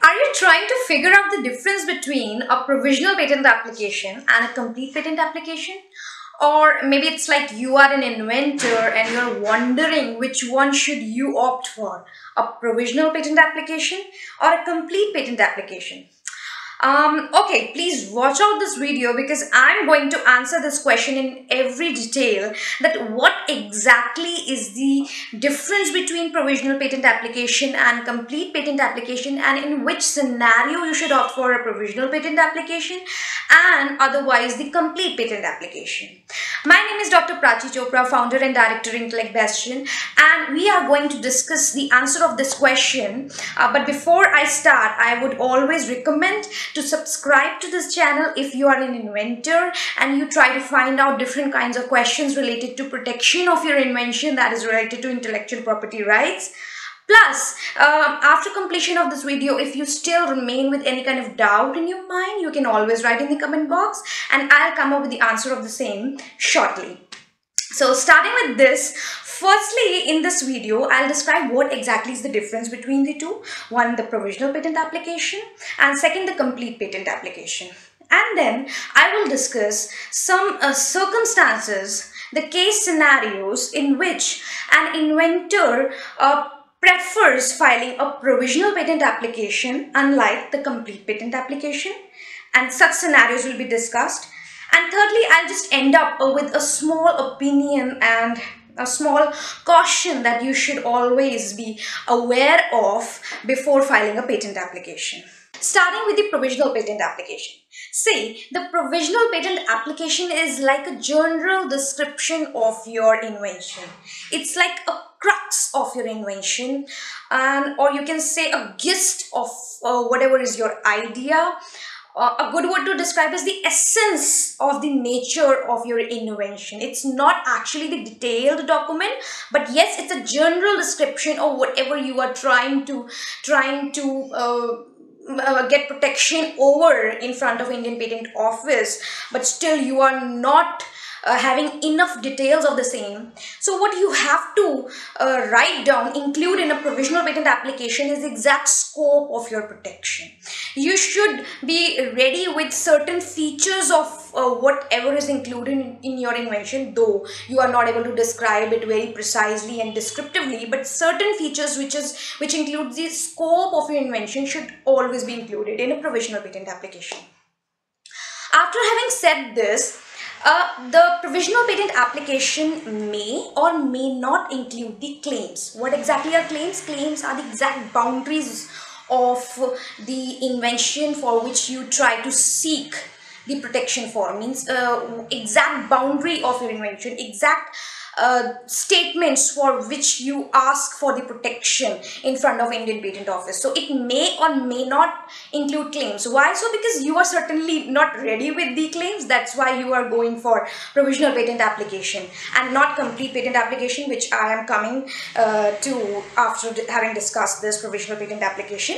Are you trying to figure out the difference between a provisional patent application and a complete patent application? Or maybe it's like you are an inventor and you're wondering which one should you opt for, a provisional patent application or a complete patent application? Okay, please watch out this video because I'm going to answer this question in every detail, that what exactly is the difference between provisional patent application and complete patent application, and in which scenario you should opt for a provisional patent application and otherwise the complete patent application. My name is Dr. Prachi Chopra, founder and director Intellect, and we are going to discuss the answer of this question. But before I start, I would always recommend to subscribe to this channel if you are an inventor and you try to find out different kinds of questions related to protection of your invention, that is related to intellectual property rights. Plus, after completion of this video, if you still remain with any kind of doubt in your mind, you can always write in the comment box and I'll come up with the answer of the same shortly. So starting with this, firstly in this video, I'll describe what exactly is the difference between the two. One, the provisional patent application, and second, the complete patent application. And then I will discuss some circumstances, the case scenarios in which an inventor prefers filing a provisional patent application unlike the complete patent application, and such scenarios will be discussed. And thirdly, I'll just end up with a small opinion and a small caution that you should always be aware of before filing a patent application. Starting with the provisional patent application. See, the provisional patent application is like a general description of your invention. It's like a crux of your invention, or you can say a gist of whatever is your idea. A good word to describe is the essence of the nature of your invention. It's not actually the detailed document, but yes, it's a general description of whatever you are trying to get protection over in front of Indian Patent Office, but still you are not having enough details of the same. So what you have to write down, include in a provisional patent application, is the exact scope of your protection. You should be ready with certain features of whatever is included in your invention, though you are not able to describe it very precisely and descriptively, but certain features which include the scope of your invention should always be included in a provisional patent application. After having said this, the provisional patent application may or may not include the claims. What exactly are claims? Claims are the exact boundaries of the invention for which you try to seek the protection for. Means exact boundary of your invention, exact statements for which you ask for the protection in front of Indian Patent Office. So it may or may not include claims. Why so? Because you are certainly not ready with the claims. That's why you are going for provisional patent application and not complete patent application, which I am coming to after having discussed this provisional patent application.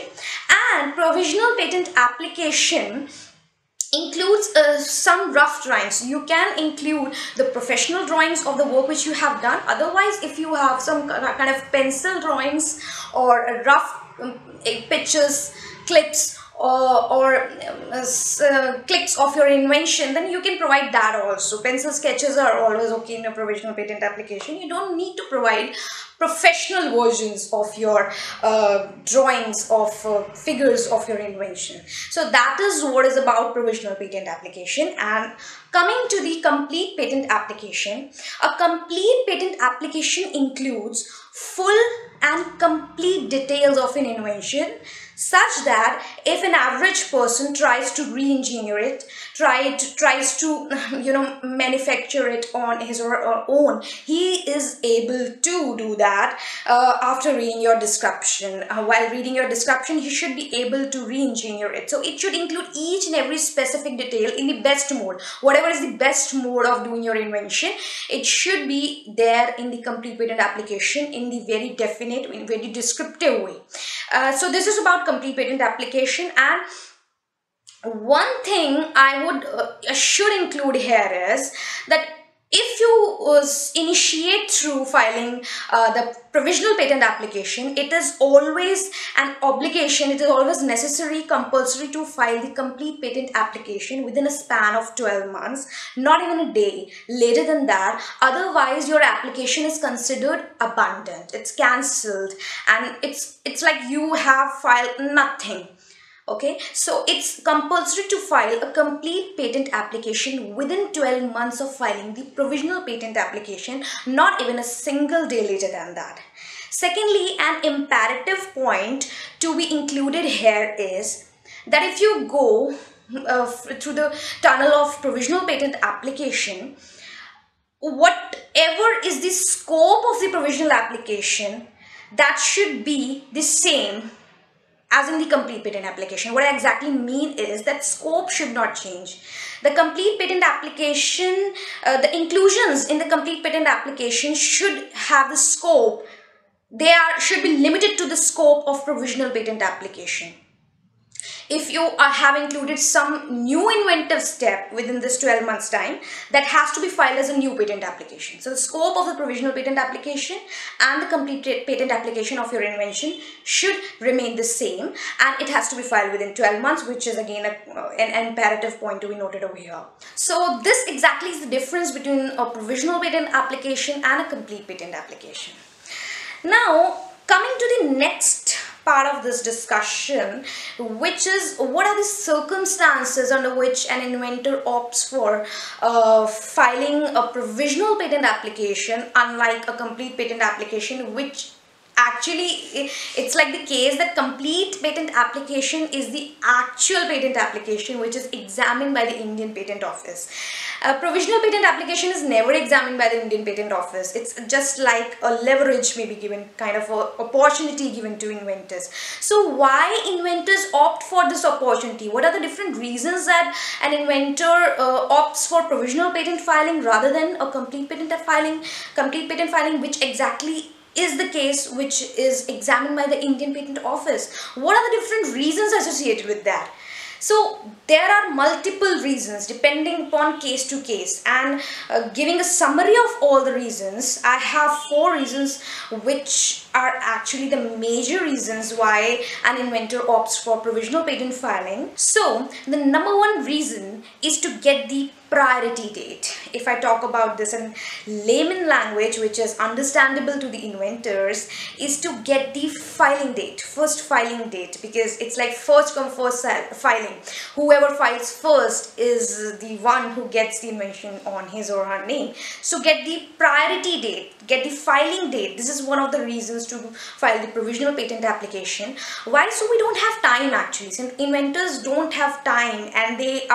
And provisional patent application includes some rough drawings. You can include the professional drawings of the work which you have done. Otherwise, if you have some kind of pencil drawings or rough pictures, clips, or clips of your invention, then you can provide that also. Pencil sketches are always okay in a provisional patent application. You don't need to provide professional versions of your drawings of figures of your invention. So that is what is about provisional patent application. And coming to the complete patent application, a complete patent application includes full and complete details of an invention, such that if an average person tries to re-engineer it, tries to manufacture it on his or her own, he is able to do that after reading your description. While reading your description, he should be able to re-engineer it. So it should include each and every specific detail in the best mode. Whatever is the best mode of doing your invention, it should be there in the complete patent application in the very definite, in very descriptive way. So this is about complete patent application. And one thing I would should include here is that If you initiate through filing the provisional patent application, it is always an obligation, it is always necessary, compulsory to file the complete patent application within a span of 12 months, not even a day later than that. Otherwise, your application is considered abandoned, it's cancelled, and it's like you have filed nothing. Okay, so it's compulsory to file a complete patent application within 12 months of filing the provisional patent application, not even a single day later than that. Secondly, an imperative point to be included here is that if you go through the tunnel of provisional patent application, whatever is the scope of the provisional application, that should be the same as in the complete patent application. What I exactly mean is that scope should not change. The complete patent application, the inclusions in the complete patent application should have the scope. They should be limited to the scope of provisional patent application. If you have included some new inventive step within this 12 months time, that has to be filed as a new patent application. So the scope of the provisional patent application and the complete patent application of your invention should remain the same, and it has to be filed within 12 months, which is again an imperative point to be noted over here. So this exactly is the difference between a provisional patent application and a complete patent application. Now, coming to the next part of this discussion, which is what are the circumstances under which an inventor opts for filing a provisional patent application unlike a complete patent application, which actually it's like the case that complete patent application is the actual patent application which is examined by the Indian Patent Office. Provisional patent application is never examined by the Indian Patent Office. It's just like a leverage maybe given, kind of a opportunity given to inventors. So why inventors opt for this opportunity? What are the different reasons that an inventor opts for provisional patent filing rather than a complete patent filing? Complete patent filing, which exactly is the case which is examined by the Indian Patent Office. What are the different reasons associated with that? So there are multiple reasons depending upon case to case, and giving a summary of all the reasons, I have 4 reasons which are actually the major reasons why an inventor opts for provisional patent filing. So the number 1 reason is to get the priority date. If I talk about this in layman language, which is understandable to the inventors, is to get the filing date, first filing date, because it's like first come first filing. Whoever files first is the one who gets the invention on his or her name. So get the priority date, get the filing date. This is one of the reasons to file the provisional patent application. Why? So we don't have time actually. Since inventors don't have time and they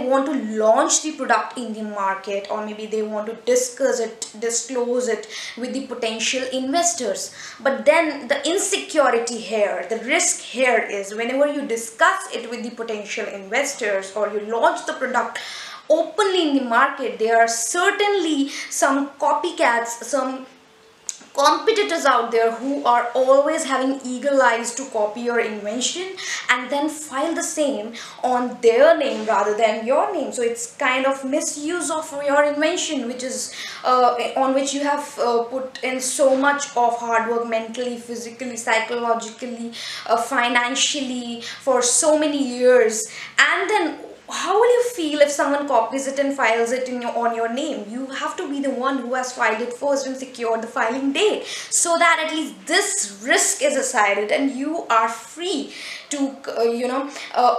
want to launch the product in the market, or maybe they want to disclose it with the potential investors. But then the insecurity here, the risk here is whenever you discuss it with the potential investors or you launch the product openly in the market, there are certainly some copycats, some competitors out there who are always having eagle eyes to copy your invention and then file the same on their name rather than your name. So it's kind of misuse of your invention, which is on which you have put in so much of hard work mentally, physically, psychologically, financially for so many years. And then how will you feel if someone copies it and files it on your name? You have to be the one who has filed it first and secured the filing date, so that at least this risk is decided and you are free to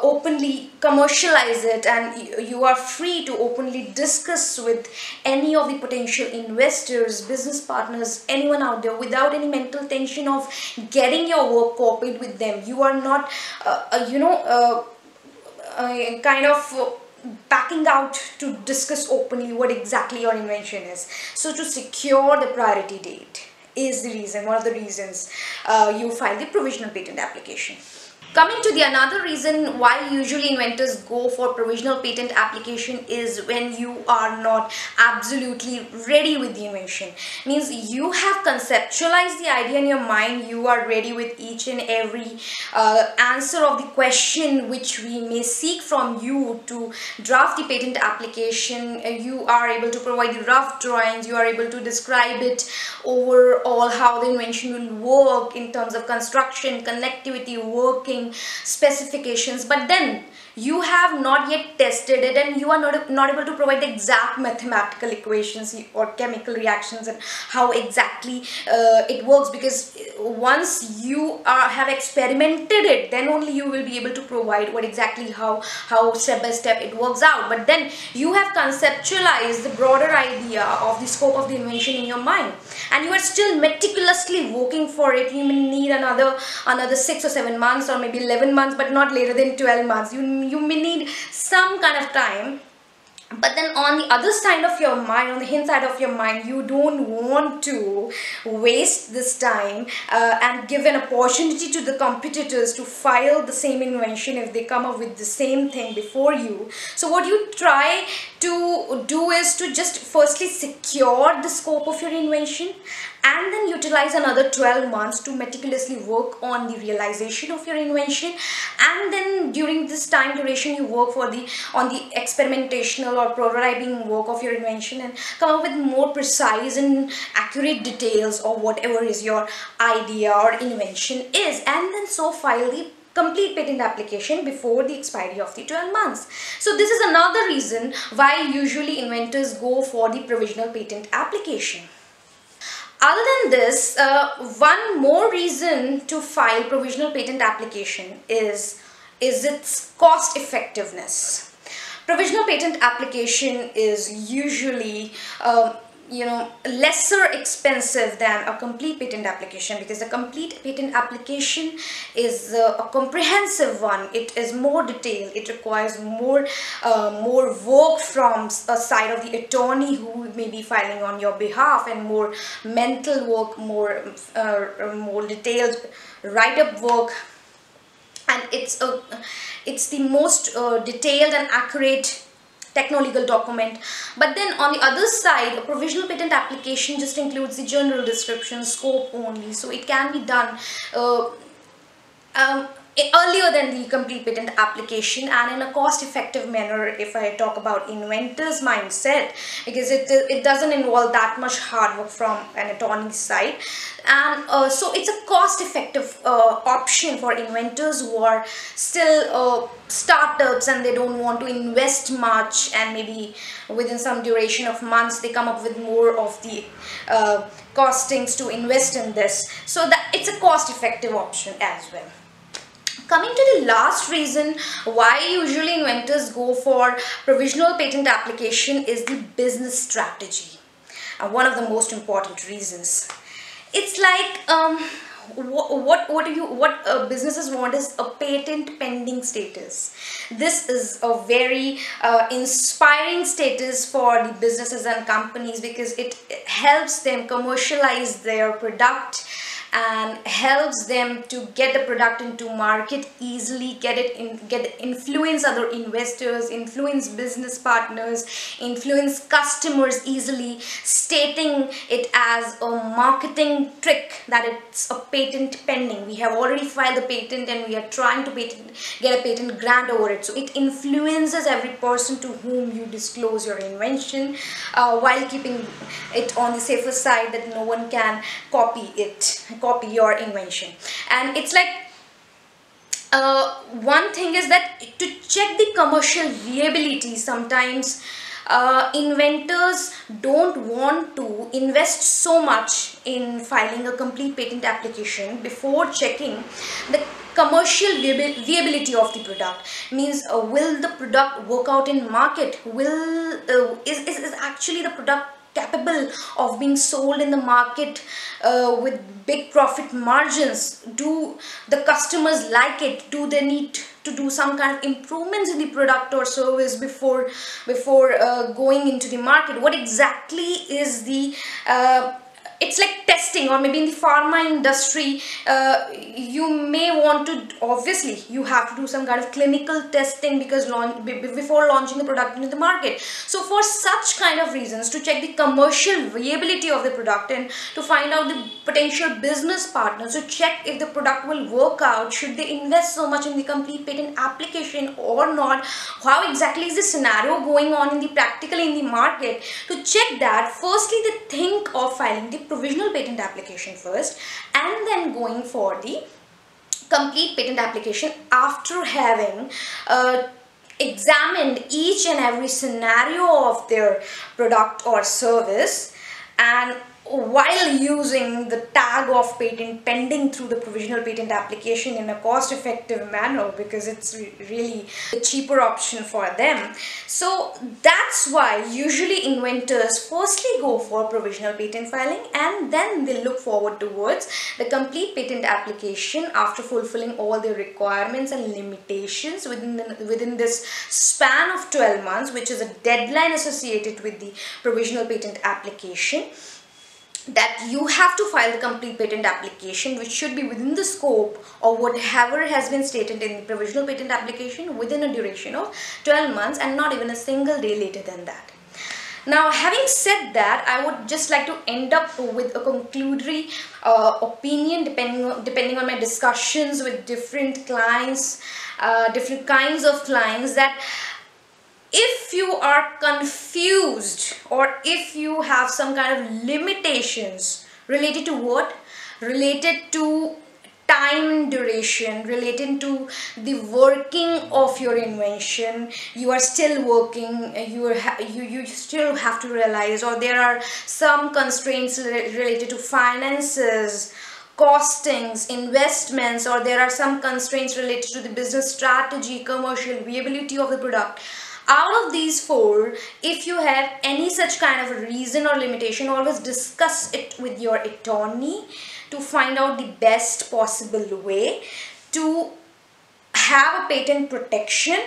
openly commercialize it, and you are free to openly discuss with any of the potential investors, business partners, anyone out there without any mental tension of getting your work copied with them. You are not kind of backing out to discuss openly what exactly your invention is. So to secure the priority date is the reason, one of the reasons you file the provisional patent application. Coming to the another reason why usually inventors go for provisional patent application is when you are not absolutely ready with the invention. Means you have conceptualized the idea in your mind, you are ready with each and every answer of the question which we may seek from you to draft the patent application. You are able to provide the rough drawings, you are able to describe it overall how the invention will work in terms of construction, connectivity, working, specifications, but then you have not yet tested it and you are not able to provide the exact mathematical equations or chemical reactions and how exactly it works, because once you have experimented it, then only you will be able to provide what exactly how step by step it works out. But then you have conceptualized the broader idea of the scope of the invention in your mind and you are still meticulously working for it. You may need another 6 or 7 months or maybe 11 months, but not later than 12 months. You may need some kind of time. But then on the other side of your mind, on the inside of your mind, you don't want to waste this time and give an opportunity to the competitors to file the same invention if they come up with the same thing before you. So what you try to do is to just firstly secure the scope of your invention and then utilize another 12 months to meticulously work on the realization of your invention, and then during this time duration you work on the experimentational or prototyping work of your invention and come up with more precise and accurate details of whatever is your idea or invention is, and then so file the complete patent application before the expiry of the 12 months. So this is another reason why usually inventors go for the provisional patent application. Other than this, one more reason to file provisional patent application is its cost effectiveness. Provisional patent application is usually lesser expensive than a complete patent application, because a complete patent application is a comprehensive one. It is more detailed, it requires more work from a side of the attorney who may be filing on your behalf, and more mental work, more detailed write-up work, and it's the most detailed and accurate techno-legal document. But then on the other side, a provisional patent application just includes the general description, scope only, so it can be done earlier than the complete patent application and in a cost-effective manner, if I talk about inventor's mindset, because it doesn't involve that much hard work from an attorney's side, and so it's a cost-effective option for inventors who are still startups and they don't want to invest much, and maybe within some duration of months they come up with more of the costings to invest in this, so that it's a cost-effective option as well. Coming to the last reason why usually inventors go for provisional patent application is the business strategy, and one of the most important reasons. It's like what businesses want is a patent pending status. This is a very inspiring status for the businesses and companies, because it helps them commercialize their product and helps them to get the product into market easily, influence other investors, influence business partners, influence customers easily, stating it as a marketing trick that it's a patent pending. We have already filed the patent and we are trying to get a patent grant over it. So it influences every person to whom you disclose your invention, while keeping it on the safer side that no one can copy your invention. And it's like one thing is that to check the commercial viability, sometimes inventors don't want to invest so much in filing a complete patent application before checking the commercial viability of the product. Means will the product work out in market? Is actually the product capable of being sold in the market with big profit margins? Do the customers like it? Do they need to do some kind of improvements in the product or service before going into the market? What exactly is the it's like testing, or maybe in the pharma industry, you may want to, obviously you have to do some kind of clinical testing because before launching the product into the market. So for such kind of reasons, to check the commercial viability of the product and to find out the potential business partners, to check if the product will work out, should they invest so much in the complete patent application or not, how exactly is the scenario going on in the practically in the market. To check that, firstly they think of filing the provisional patent application first and then going for the complete patent application after having examined each and every scenario of their product or service, and while using the tag of patent pending through the provisional patent application in a cost-effective manner, because it's really a cheaper option for them. So that's why usually inventors firstly go for provisional patent filing and then they look forward towards the complete patent application after fulfilling all the requirements and limitations within this span of 12 months, which is a deadline associated with the provisional patent application, that you have to file the complete patent application, which should be within the scope of whatever has been stated in the provisional patent application within a duration of 12 months and not even a single day later than that. Now, having said that, I would just like to end up with a conclusory opinion depending on my discussions with different clients, different kinds of clients, that if you are confused or if you have some kind of limitations related to what? Related to time duration, related to the working of your invention, you are still working, you still have to realize, or there are some constraints related to finances, costings, investments, or there are some constraints related to the business strategy, commercial viability of the product. Out of these four, if you have any such kind of a reason or limitation, always discuss it with your attorney to find out the best possible way to have a patent protection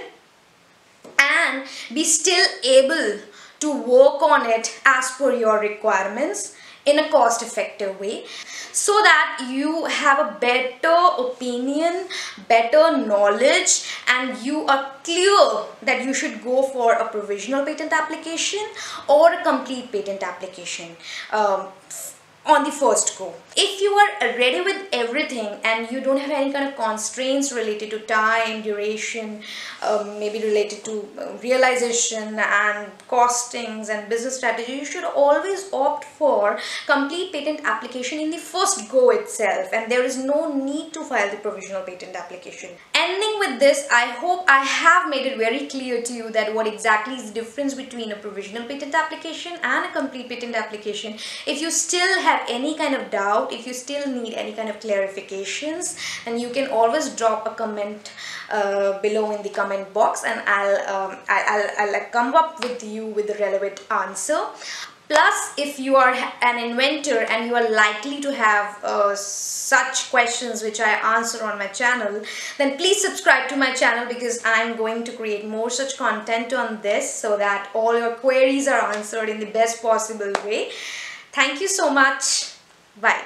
and be still able to work on it as per your requirements in a cost-effective way, so that you have a better opinion, better knowledge, and you are clear that you should go for a provisional patent application or a complete patent application on the first go. If you are ready with everything and you don't have any kind of constraints related to time, duration, maybe related to realization and costings and business strategy, you should always opt for complete patent application in the first go itself, and there is no need to file the provisional patent application. Ending with this, I hope I have made it very clear to you that what exactly is the difference between a provisional patent application and a complete patent application. If you still have any kind of doubt, if you still need any kind of clarifications, then you can always drop a comment below in the comment box, and I'll come up with you with the relevant answer. Plus, if you are an inventor and you are likely to have such questions which I answer on my channel, then please subscribe to my channel, because I'm going to create more such content on this so that all your queries are answered in the best possible way. Thank you so much. Bye.